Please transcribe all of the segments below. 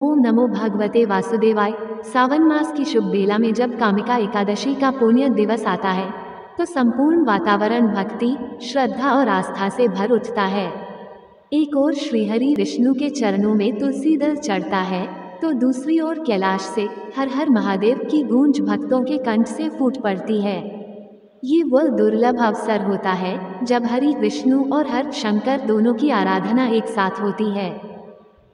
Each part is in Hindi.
ओम नमो भगवते वासुदेवाय। सावन मास की शुभ बेला में जब कामिका एकादशी का पुण्य दिवस आता है तो संपूर्ण वातावरण भक्ति, श्रद्धा और आस्था से भर उठता है। एक ओर श्रीहरि विष्णु के चरणों में तुलसी दल चढ़ता है तो दूसरी ओर कैलाश से हर हर महादेव की गूंज भक्तों के कंठ से फूट पड़ती है। ये वह दुर्लभ अवसर होता है जब हरि विष्णु और हर शंकर दोनों की आराधना एक साथ होती है।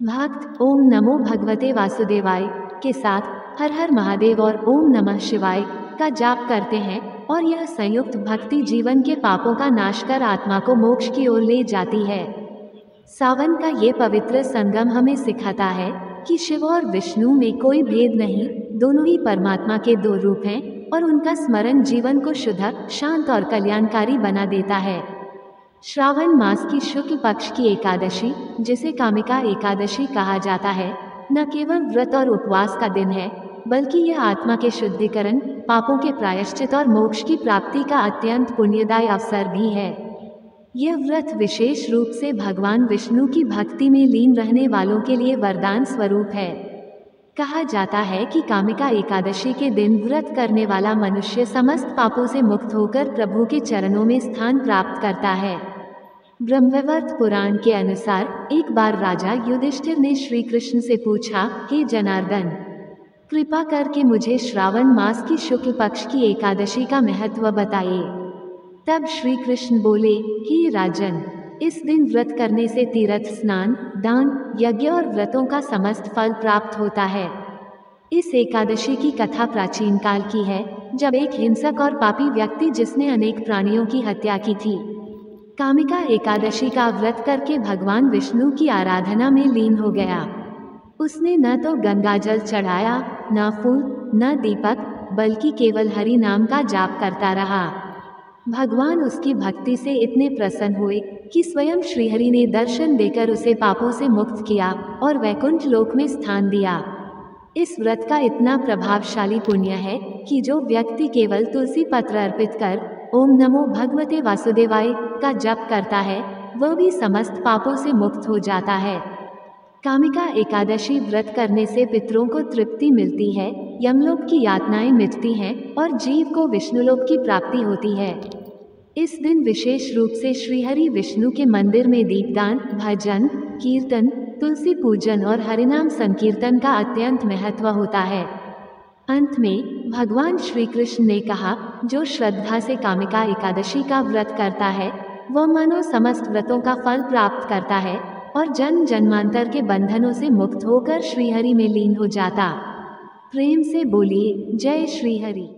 भक्त ओम नमो भगवते वासुदेवाय के साथ हर हर महादेव और ओम नमः शिवाय का जाप करते हैं और यह संयुक्त भक्ति जीवन के पापों का नाश कर आत्मा को मोक्ष की ओर ले जाती है। सावन का ये पवित्र संगम हमें सिखाता है कि शिव और विष्णु में कोई भेद नहीं, दोनों ही परमात्मा के दो रूप हैं और उनका स्मरण जीवन को शुद्ध, शांत और कल्याणकारी बना देता है। श्रावण मास की शुक्ल पक्ष की एकादशी, जिसे कामिका एकादशी कहा जाता है, न केवल व्रत और उपवास का दिन है बल्कि यह आत्मा के शुद्धिकरण, पापों के प्रायश्चित और मोक्ष की प्राप्ति का अत्यंत पुण्यदायी अवसर भी है। यह व्रत विशेष रूप से भगवान विष्णु की भक्ति में लीन रहने वालों के लिए वरदान स्वरूप है। कहा जाता है कि कामिका एकादशी के दिन व्रत करने वाला मनुष्य समस्त पापों से मुक्त होकर प्रभु के चरणों में स्थान प्राप्त करता है। ब्रह्मवैवर्त पुराण के अनुसार एक बार राजा युधिष्ठिर ने श्री कृष्ण से पूछा, हे जनार्दन, कृपा करके मुझे श्रावण मास की शुक्ल पक्ष की एकादशी का महत्व बताइए। तब श्री कृष्ण बोले, हे राजन, इस दिन व्रत करने से तीर्थ स्नान, दान, यज्ञ और व्रतों का समस्त फल प्राप्त होता है। इस एकादशी की कथा प्राचीन काल की है, जब एक हिंसक और पापी व्यक्ति जिसने अनेक प्राणियों की हत्या की थी, कामिका एकादशी का व्रत करके भगवान विष्णु की आराधना में लीन हो गया। उसने न तो गंगाजल चढ़ाया, न फूल, न दीपक, बल्कि केवल हरि नाम का जाप करता रहा। भगवान उसकी भक्ति से इतने प्रसन्न हुए कि स्वयं श्रीहरि ने दर्शन देकर उसे पापों से मुक्त किया और वैकुंठ लोक में स्थान दिया। इस व्रत का इतना प्रभावशाली पुण्य है कि जो व्यक्ति केवल तुलसी पत्र अर्पित कर ओम नमो भगवते वासुदेवाय का जप करता है, वह भी समस्त पापों से मुक्त हो जाता है। कामिका एकादशी व्रत करने से पितरों को तृप्ति मिलती है, यमलोक की यातनाएं मिटती हैं और जीव को विष्णुलोक की प्राप्ति होती है। इस दिन विशेष रूप से श्रीहरि विष्णु के मंदिर में दीपदान, भजन, कीर्तन, तुलसी पूजन और हरिनाम संकीर्तन का अत्यंत महत्व होता है। अंत में भगवान श्री कृष्ण ने कहा, जो श्रद्धा से कामिका एकादशी का व्रत करता है वह मानो समस्त व्रतों का फल प्राप्त करता है और जन्म जन्मांतर के बंधनों से मुक्त होकर श्रीहरि में लीन हो जाता। प्रेम से बोलिए जय श्रीहरि।